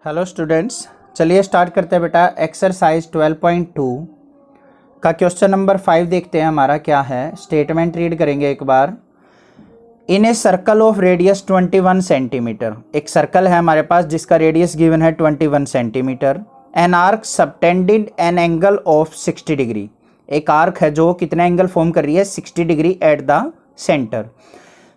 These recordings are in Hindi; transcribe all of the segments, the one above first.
हेलो स्टूडेंट्स, चलिए स्टार्ट करते हैं बेटा। एक्सरसाइज 12.2 का क्वेश्चन नंबर 5 देखते हैं हमारा क्या है। स्टेटमेंट रीड करेंगे एक बार। In a circle of radius 21 centimetre, एक सर्कल है हमारे पास जिसका रेडियस गिवन है 21 centimetre. An arc subtended an angle of 60 degree, एक आर्क है जो कितना एंगल फॉर्म कर रही है 60 degree at the centre.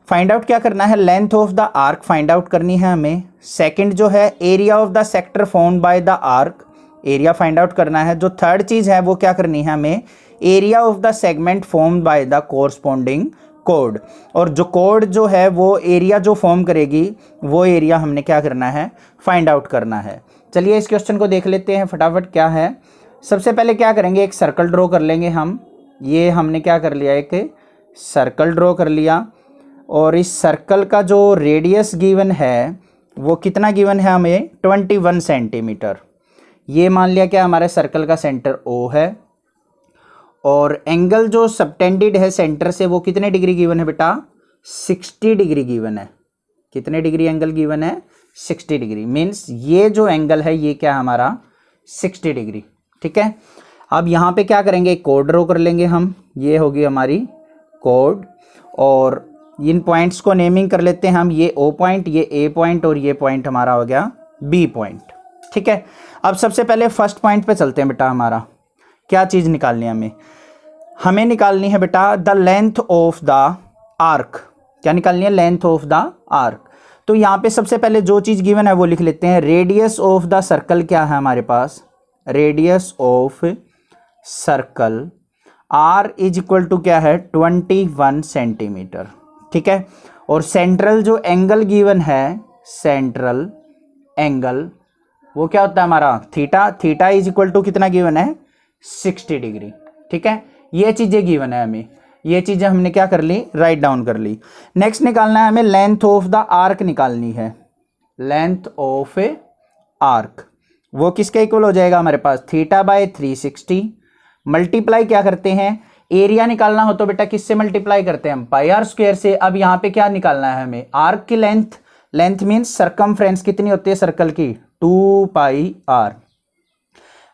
Find out क्या करना है, length of the arc find out करनी है हमें। सेकंड जो है area of the sector formed by the arc, area find out करना है। जो थर्ड चीज है वो क्या करनी है हमें, area of the segment formed by the corresponding code. और जो कोड जो है वो एरिया जो फॉर्म करेगी वो एरिया हमने क्या करना है, फाइंड आउट करना है। चलिए इस क्वेश्चन को देख लेते हैं फटाफट क्या है। सबसे पहले क्या करेंगे, एक सर्कल ड्रॉ कर लेंगे हम। ये हमने क्या कर लिया, एक सर्कल ड्रॉ कर लिया। और इस सर्कल का जो रेडियस गिवन है वो कितना गिवन है हमें, 21 सेंटीमीटर। ये मान लिया क्या हमारे सर्कल का सेंटर O है। और एंगल जो सबटेंडेड है सेंटर से वो कितने डिग्री गिवन है बेटा, 60 डिग्री गिवन है। कितने डिग्री एंगल गिवन है, 60 डिग्री। मीन्स ये जो एंगल है ये क्या हमारा 60 डिग्री। ठीक है, अब यहाँ पे क्या करेंगे, एक कोड ड्रॉ कर लेंगे हम। ये होगी हमारी कोड। और इन पॉइंट्स को नेमिंग कर लेते हैं हम। ये O पॉइंट, ये A पॉइंट और ये पॉइंट हमारा हो गया B पॉइंट। ठीक है, अब सबसे पहले फर्स्ट पॉइंट पे चलते हैं बेटा। हमारा क्या चीज़ निकालनी है हमें निकालनी है बेटा the length of the arc. क्या निकालनी है, लेंथ ऑफ द आर्क। तो यहाँ पे सबसे पहले जो चीज़ गिवन है वो लिख लेते हैं। रेडियस ऑफ द सर्कल क्या है हमारे पास, radius of circle R is equal to क्या है, 21 सेंटीमीटर। ठीक है, और सेंट्रल जो एंगल गिवन है, सेंट्रल एंगल वो क्या होता है हमारा theta. Theta is equal to कितना गिवन है, 60 डिग्री। ठीक है, ये चीजें गिवन है हमें, ये चीजें हमने क्या कर ली, राइट डाउन कर ली। नेक्स्ट निकालना है हमें लेंथ ऑफ द आर्क निकालनी है। लेंथ ऑफ ए आर्क वो किसके इक्वल हो जाएगा हमारे पास, थीटा बाय 360 मल्टीप्लाई क्या करते हैं, एरिया निकालना हो तो बेटा किससे मल्टीप्लाई करते हैं हम, पाई आर स्क्वायर से। अब यहाँ पे क्या निकालना है हमें, आर्क की लेंथ। लेंथ मीन्स सरकमफ्रेंस कितनी होती है सर्कल की, 2 पाई आर।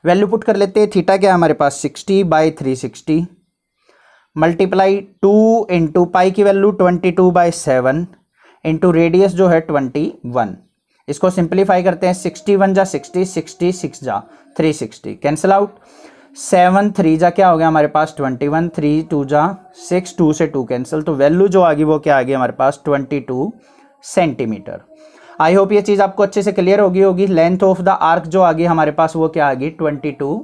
वैल्यू पुट कर लेते हैं, थीटा क्या हमारे पास 60 बाई 360 मल्टीप्लाई 2 इंटू पाई की वैल्यू 22/7 इंटू रेडियस जो है 21। इसको सिंप्लीफाई करते हैं, 61 जा 60, 66 जा 360 कैंसिल आउट। 7 3 जा क्या हो गया हमारे पास 21, 3 2 जा 6, 2 से 2 कैंसिल। तो वैल्यू जो आ गई वो क्या आ गई हमारे पास 22 सेंटीमीटर। आई होप ये चीज आपको अच्छे से क्लियर होगी। लेंथ ऑफ द आर्क जो आ गई हमारे पास वो क्या आ गई 22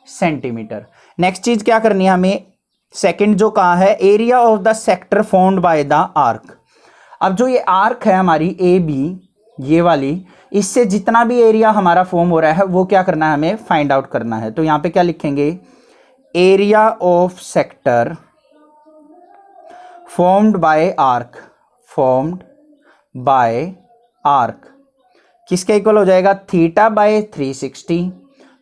सेंटीमीटर। नेक्स्ट चीज क्या करनी है हमें, सेकंड जो कहा है area of the sector formed by the arc. अब जो ये आर्क है हमारी AB ये वाली, इससे जितना भी एरिया हमारा फॉर्म हो रहा है वो क्या करना है हमें, फाइंड आउट करना है। तो यहां पे क्या लिखेंगे, area of sector formed bye arc, formed by arc किसके इक्वल हो जाएगा, थीटा बाय 360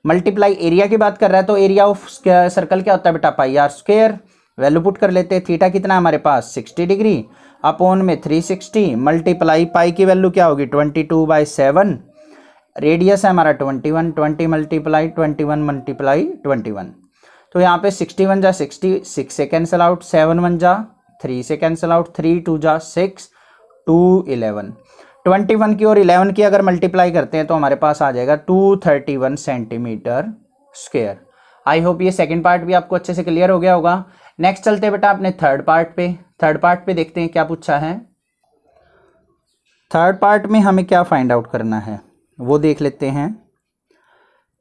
मल्टीप्लाई एरिया की बात कर रहा है तो एरिया ऑफ सर्कल क्या होता है बेटा, पाई आर स्क्वायर। वैल्यू पुट कर लेते हैं, थीटा कितना है हमारे पास 60 डिग्री अपॉन में 360 मल्टीप्लाई पाई की वैल्यू क्या होगी 22/7। रेडियस है हमारा 21, 20 मल्टीप्लाई 21 मल्टीप्लाई 21। तो यहाँ पे 61 जा 60, 6 से कैंसिल आउट, 7 1 जा 3 से कैंसिल आउट, 3 2 जा 6, 2 11। 21 की और 11 की अगर मल्टीप्लाई करते हैं तो हमारे पास आ जाएगा 231 सेंटीमीटर स्क्वायर। आई होप ये सेकंड पार्ट भी आपको अच्छे से क्लियर हो गया होगा। नेक्स्ट चलते हैं बेटा अपने थर्ड पार्ट पे। थर्ड पार्ट पे देखते हैं क्या पूछा है। थर्ड पार्ट में हमें क्या फाइंड आउट करना है वो देख लेते हैं।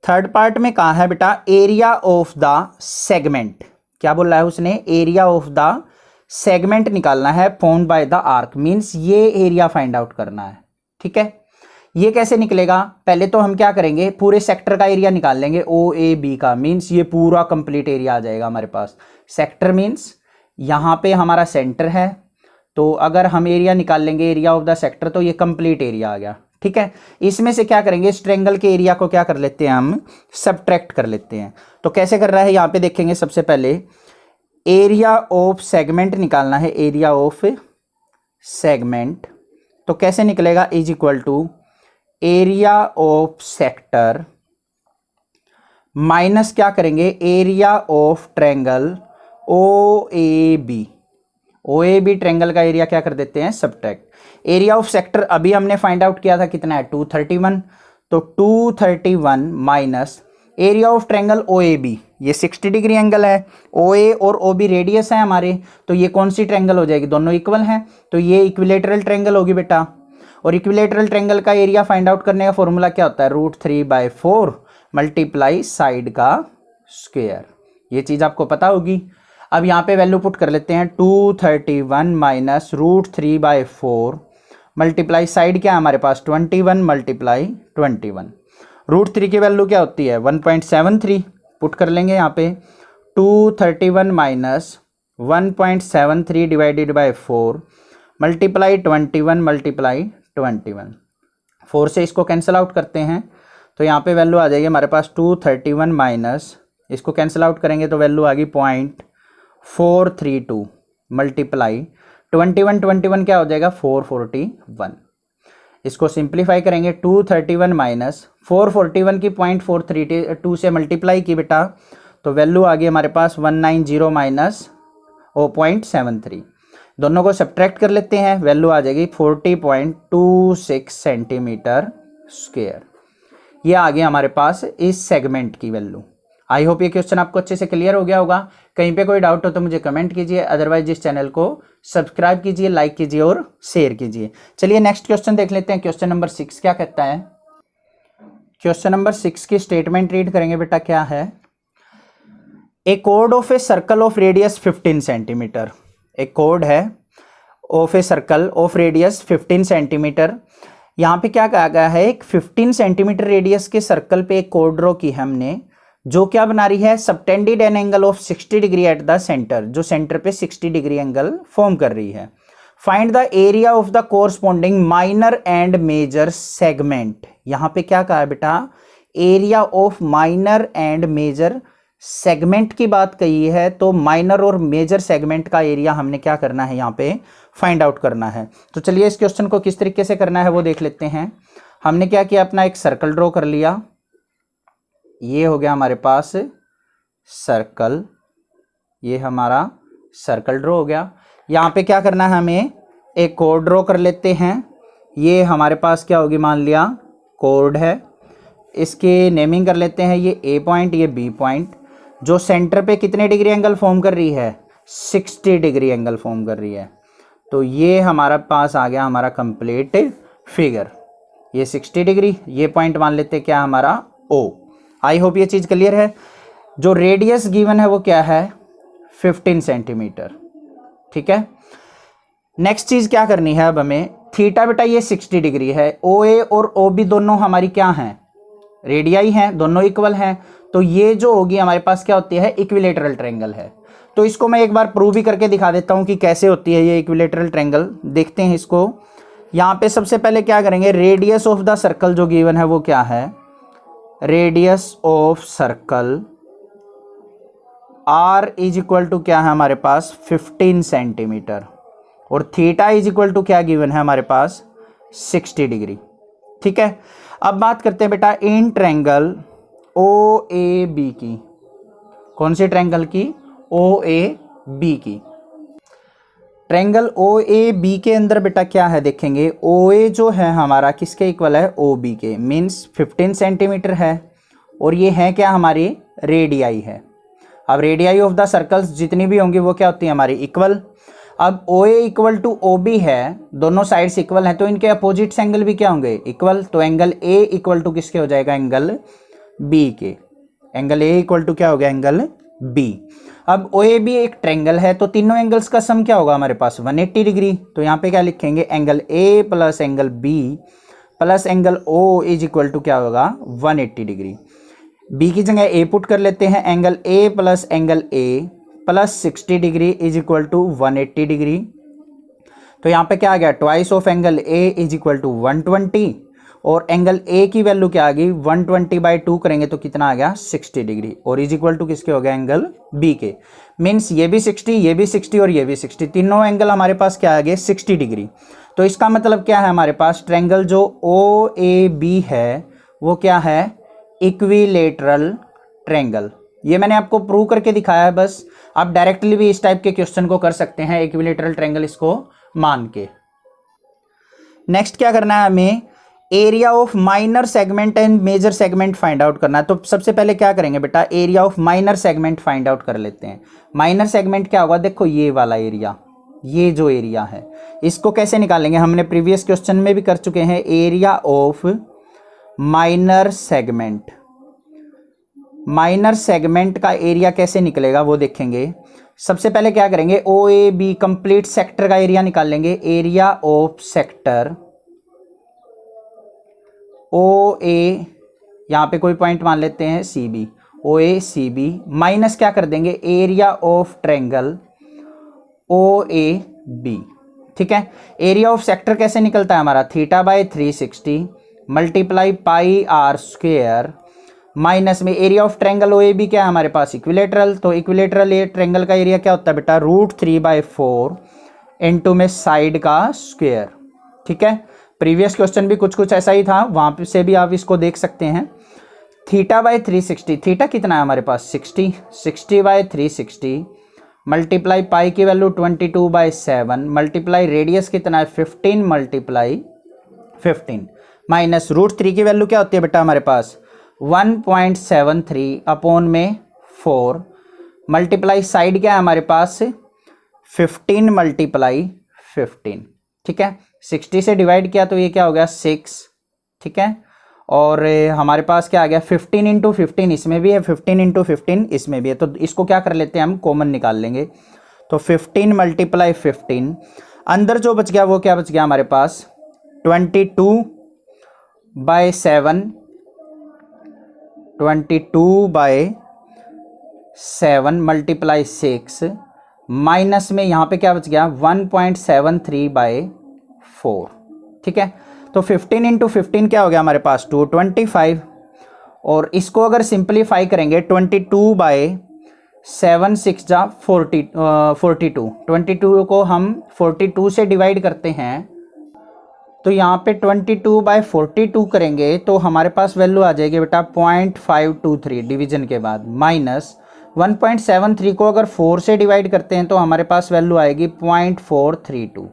थर्ड पार्ट में कहा है बेटा एरिया ऑफ द सेगमेंट। क्या बोल रहा है उसने, एरिया ऑफ द सेगमेंट निकालना है formed by the arc. Means ये एरिया फाइंड आउट करना है। ठीक है, ये कैसे निकलेगा, पहले तो हम क्या करेंगे, पूरे सेक्टर का एरिया निकाल लेंगे OAB का। मींस ये पूरा कंप्लीट एरिया आ जाएगा हमारे पास। सेक्टर मींस यहाँ पे हमारा सेंटर है, तो अगर हम एरिया निकाल लेंगे एरिया ऑफ द सेक्टर तो ये कंप्लीट एरिया आ गया। ठीक है, इसमें से क्या करेंगे, इस ट्रायंगल के एरिया को क्या कर लेते हैं हम, सब्ट्रैक्ट कर लेते हैं। तो कैसे कर रहा है यहाँ पे देखेंगे, सबसे पहले एरिया ऑफ सेगमेंट निकालना है, एरिया ऑफ सेगमेंट। तो कैसे निकलेगा, is equal to area of sector minus क्या करेंगे, area of triangle O A B. O A B triangle का एरिया क्या कर देते हैं, सब्ट्रैक्ट। एरिया ऑफ सेक्टर अभी हमने फाइंड आउट किया था कितना है, 231। तो 231 minus area of triangle O A B, ये 60 डिग्री एंगल है। ओ ए और ओ बी रेडियस है हमारे, तो ये कौन सी ट्रायंगल हो जाएगी, दोनों इक्वल हैं, तो ये इक्विलेटरल ट्रायंगल होगी बेटा। और इक्विलेटरल ट्रायंगल का एरिया फाइंड आउट करने का फॉर्मूला क्या होता है, √3/4 मल्टीप्लाई साइड का स्क्वायर। ये चीज़ आपको पता होगी। अब यहाँ पे वैल्यू पुट कर लेते हैं, 231 माइनस √3/4 मल्टीप्लाई साइड क्या है हमारे पास, 21 मल्टीप्लाई 21। √3 की वैल्यू क्या होती है, 1.73। पुट कर लेंगे यहाँ पे, 231 minus 1.73 divided by 4 multiply 21 multiply 21। 4 से इसको कैंसिल आउट करते हैं, तो यहाँ पे वैल्यू आ जाएगी हमारे पास 231 माइनस, इसको कैंसिल आउट करेंगे तो वैल्यू आ गई 0.432 मल्टीप्लाई 21 क्या हो जाएगा, 441। इसको सिंप्लीफाई करेंगे, 231 माइनस 441 की 0.432 से मल्टीप्लाई की बेटा, तो वैल्यू आ गई हमारे पास 190 माइनस 0.73। दोनों को सब्ट्रैक्ट कर लेते हैं, वैल्यू आ जाएगी 40.26 सेंटीमीटर स्क्वायर। ये आ गया हमारे पास इस सेगमेंट की वैल्यू। आई होप ये क्वेश्चन आपको अच्छे से क्लियर हो गया होगा। कहीं पे कोई डाउट हो तो मुझे कमेंट कीजिए, अदरवाइज इस चैनल को सब्सक्राइब कीजिए, लाइक कीजिए और शेयर कीजिए। चलिए नेक्स्ट क्वेश्चन देख लेते हैं। क्वेश्चन नंबर 6 क्या कहता है। क्वेश्चन नंबर 6 की स्टेटमेंट रीड करेंगे बेटा, क्या है, ए कोड of a circle of radius 15 centimetre. एक कोड है of a circle of radius 15 centimetre. यहाँ पे क्या कहा गया है, एक 15 सेंटीमीटर रेडियस के सर्कल पे एक कोड ड्रॉ की हमने, जो क्या बना रही है, subtended an angle of 60 degree at the centre, जो सेंटर पे 60 डिग्री एंगल फॉर्म कर रही है। Find the area of the corresponding minor and major segment. यहाँ पे क्या कहा है बेटा, area of minor and major segment की बात कही है, तो माइनर और मेजर सेगमेंट का एरिया हमने क्या करना है, यहाँ पे फाइंड आउट करना है। तो चलिए इस क्वेश्चन को किस तरीके से करना है वो देख लेते हैं। हमने क्या किया, अपना एक सर्कल ड्रॉ कर लिया, ये हो गया हमारे पास सर्कल, ये हमारा सर्कल ड्रॉ हो गया। यहाँ पे क्या करना है, हमें एक कोड ड्रॉ कर लेते हैं। ये हमारे पास क्या होगी, मान लिया कोड है, इसके नेमिंग कर लेते हैं, ये ए पॉइंट, ये बी पॉइंट, जो सेंटर पे कितने डिग्री एंगल फॉर्म कर रही है, 60 डिग्री एंगल फॉर्म कर रही है। तो ये हमारा पास आ गया हमारा कंप्लीट फिगर, ये 60 डिग्री, ये पॉइंट मान लेते हैं क्या हमारा ओ। आई होप ये चीज़ क्लियर है। जो रेडियस गिवन है वो क्या है, 15 सेंटीमीटर। ठीक है, नेक्स्ट चीज़ क्या करनी है अब हमें, थीटा बेटा ये 60 डिग्री है, ओ ए और ओ बी दोनों हमारी क्या हैं, रेडियाई हैं, दोनों इक्वल हैं। तो ये जो होगी हमारे पास क्या होती है, इक्विलेटरल ट्रायंगल है। तो इसको मैं एक बार प्रूव भी करके दिखा देता हूँ कि कैसे होती है ये इक्विलेटरल ट्रायंगल। देखते हैं इसको। यहाँ पे सबसे पहले क्या करेंगे, रेडियस ऑफ द सर्कल जो गिवन है वो क्या है, radius of circle R is equal to क्या है हमारे पास, 15 सेंटीमीटर, और थीटा इज इक्वल टू क्या गिवन है हमारे पास, 60 डिग्री। ठीक है, अब बात करते हैं बेटा in triangle O A B की। कौन सी ट्रायंगल की, ओ ए बी की। ट्रायंगल ओ ए बी के अंदर बेटा क्या है, देखेंगे ओ ए जो है हमारा किसके इक्वल है, ओ बी के, मीन्स 15 सेंटीमीटर है, और ये है क्या हमारी रेडियाई है। अब रेडियाई ऑफ द सर्कल्स जितनी भी होंगी वो क्या होती है हमारी, इक्वल। अब ओ ए इक्वल टू ओ बी है, दोनों साइड्स इक्वल हैं, तो इनके अपोजिट्स एंगल भी क्या होंगे, इक्वल। तो एंगल ए इक्वल टू किसके हो जाएगा, एंगल बी के। एंगल ए इक्वल टू क्या हो गया, एंगल बी। अब ओ ए बी एक ट्रायंगल है, तो तीनों एंगल्स का सम क्या होगा हमारे पास, 180 डिग्री। तो यहाँ पे क्या लिखेंगे, angle A plus angle B plus angle O is equal to क्या होगा, 180 डिग्री। बी की जगह ए पुट कर लेते हैं, angle A plus angle A plus 60 degree is equal to 180 degree. तो यहाँ पे क्या आ गया, twice of angle A is equal to 120, और एंगल ए की वैल्यू क्या आ गई, 120/2 करेंगे तो कितना आ गया, 60 डिग्री, और इज इक्वल टू किसके हो गया, एंगल बी के। मीन्स ये भी 60, ये भी 60 और ये भी 60, तीनों एंगल हमारे पास क्या आ गए, 60 डिग्री। तो इसका मतलब क्या है, हमारे पास ट्रायंगल जो ओ ए बी है वो क्या है, इक्विलेटरल ट्रायंगल। ये मैंने आपको प्रूव करके दिखाया है, बस आप डायरेक्टली भी इस टाइप के क्वेश्चन को कर सकते हैं इक्विलेटरल ट्रायंगल इसको मान के। नेक्स्ट क्या करना है हमें, area of minor segment and major segment find out करना है। तो सबसे पहले क्या करेंगे बेटा, area of minor segment find out कर लेते हैं। माइनर सेगमेंट क्या होगा, देखो ये वाला एरिया, ये जो एरिया है इसको कैसे निकालेंगे, हमने प्रीवियस क्वेश्चन में भी कर चुके हैं। Area of minor segment, minor segment का एरिया कैसे निकलेगा वो देखेंगे। सबसे पहले क्या करेंगे, O A B complete sector का एरिया निकाल लेंगे। Area of sector O A, यहां पे कोई पॉइंट मान लेते हैं C B, O A C B minus क्या कर देंगे, area of triangle O A B. ठीक है, एरिया ऑफ सेक्टर कैसे निकलता है हमारा, theta by 360 multiply pi are square minus में area of triangle O A B क्या है हमारे पास, इक्विलेटरल। तो इक्विलेटरल ट्रायंगल का एरिया क्या होता है बेटा, √3/4 इंटू में साइड का स्क्वेयर। ठीक है, प्रीवियस क्वेश्चन भी कुछ कुछ ऐसा ही था, वहां से भी आप इसको देख सकते हैं। थीटा बाय 360, थीटा कितना है हमारे पास 60, 60/360 मल्टीप्लाई पाई की वैल्यू 22/7 मल्टीप्लाई रेडियस कितना है 15 मल्टीप्लाई 15 माइनस √3 की वैल्यू क्या होती है बेटा हमारे पास 1.73 अपॉन में 4 मल्टीप्लाई साइड क्या है हमारे पास 15 मल्टीप्लाई 15। ठीक है, 60 से डिवाइड किया तो ये क्या हो गया 6। ठीक है, और हमारे पास क्या आ गया 15 इंटू 15 इसमें भी है, 15 इंटू 15 इसमें भी है। तो इसको क्या कर लेते हैं हम, कॉमन निकाल लेंगे। तो 15 मल्टीप्लाई 15, अंदर जो बच गया वो क्या बच गया हमारे पास 22/7 मल्टीप्लाई 6 माइनस में यहाँ पे क्या बच गया 1.73/4। ठीक है, तो 15 इंटू 15 क्या हो गया हमारे पास 225, और इसको अगर सिंप्लीफाई करेंगे 22/7 6 जा 42, 22 को हम 42 से डिवाइड करते हैं तो यहाँ पे 22/42 करेंगे तो हमारे पास वैल्यू आ जाएगी बेटा 0.523 डिवीजन के बाद, माइनस 1.73 को अगर 4 से डिवाइड करते हैं तो हमारे पास वैल्यू आएगी 0.432।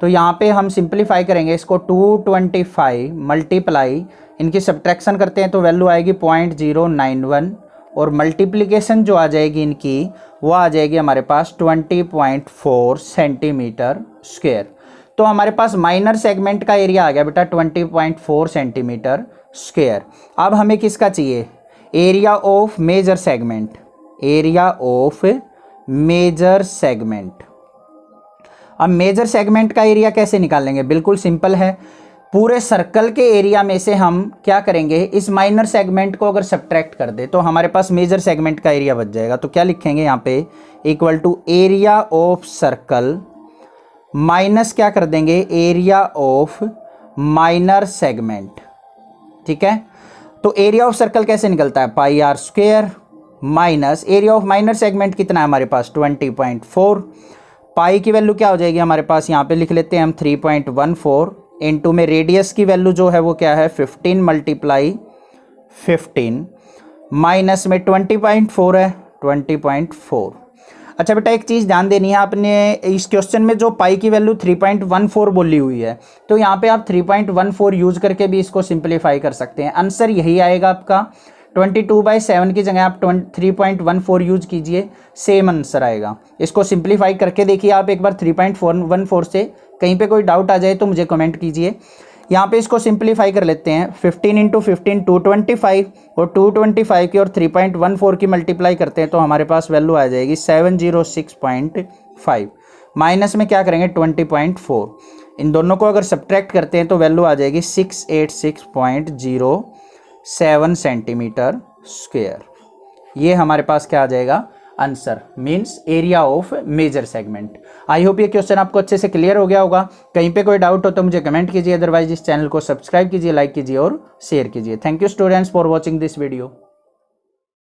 तो यहाँ पे हम सिंप्लीफाई करेंगे इसको 225 मल्टीप्लाई इनकी सब्ट्रैक्शन करते हैं तो वैल्यू आएगी 0.091, और मल्टीप्लिकेशन जो आ जाएगी इनकी वो आ जाएगी हमारे पास 20.4 सेंटीमीटर स्क्वायर। तो हमारे पास माइनर सेगमेंट का एरिया आ गया बेटा 20.4 सेंटीमीटर स्क्वायर। अब हमें किसका चाहिए, area of major segment, area of major segment. अब मेजर सेगमेंट का एरिया कैसे निकालेंगे, बिल्कुल सिंपल है। पूरे सर्कल के एरिया में से हम क्या करेंगे, इस माइनर सेगमेंट को अगर सब्ट्रैक्ट कर दे तो हमारे पास मेजर सेगमेंट का एरिया बच जाएगा। तो क्या लिखेंगे यहाँ पे, equal to area of circle minus क्या कर देंगे, एरिया ऑफ माइनर सेगमेंट। ठीक है, तो एरिया ऑफ सर्कल कैसे निकलता है, pi are square minus area of minor segment कितना है हमारे पास 20.4, पाई की वैल्यू क्या हो जाएगी हमारे पास, यहाँ पे लिख लेते हैं हम 3.14 इंटू में रेडियस की वैल्यू जो है वो क्या है 15 मल्टीप्लाई 15 माइनस में 20.4 है 20.4। अच्छा बेटा एक चीज़ ध्यान देनी है, आपने इस क्वेश्चन में जो पाई की वैल्यू 3.14 बोली हुई है तो यहाँ पे आप 3.14 यूज करके भी इसको सिंप्लीफाई कर सकते हैं। आंसर यही आएगा आपका 22/7 की जगह आप 3.14 यूज कीजिए, सेम आंसर आएगा। इसको सिंप्लीफाई करके देखिए आप एक बार 3.14 से, कहीं पे कोई डाउट आ जाए तो मुझे कमेंट कीजिए। यहाँ पे इसको सिंप्लीफाई कर लेते हैं, 15 इंटू 15 225, और 225 की और 3.14 की मल्टीप्लाई करते हैं तो हमारे पास वैल्यू आ जाएगी 706.5, माइनस में क्या करेंगे 20.4, इन दोनों को अगर सब्ट्रैक्ट करते हैं तो वैल्यू आ जाएगी 686.07 सेंटीमीटर स्क्वायर। ये हमारे पास क्या आ जाएगा answer, means area of major segment. I hope ये क्वेश्चन आपको अच्छे से क्लियर हो गया होगा। कहीं पे कोई डाउट हो तो मुझे कमेंट कीजिए, अदरवाइज इस चैनल को सब्सक्राइब कीजिए, लाइक कीजिए और शेयर कीजिए। Thank you students for watching this video.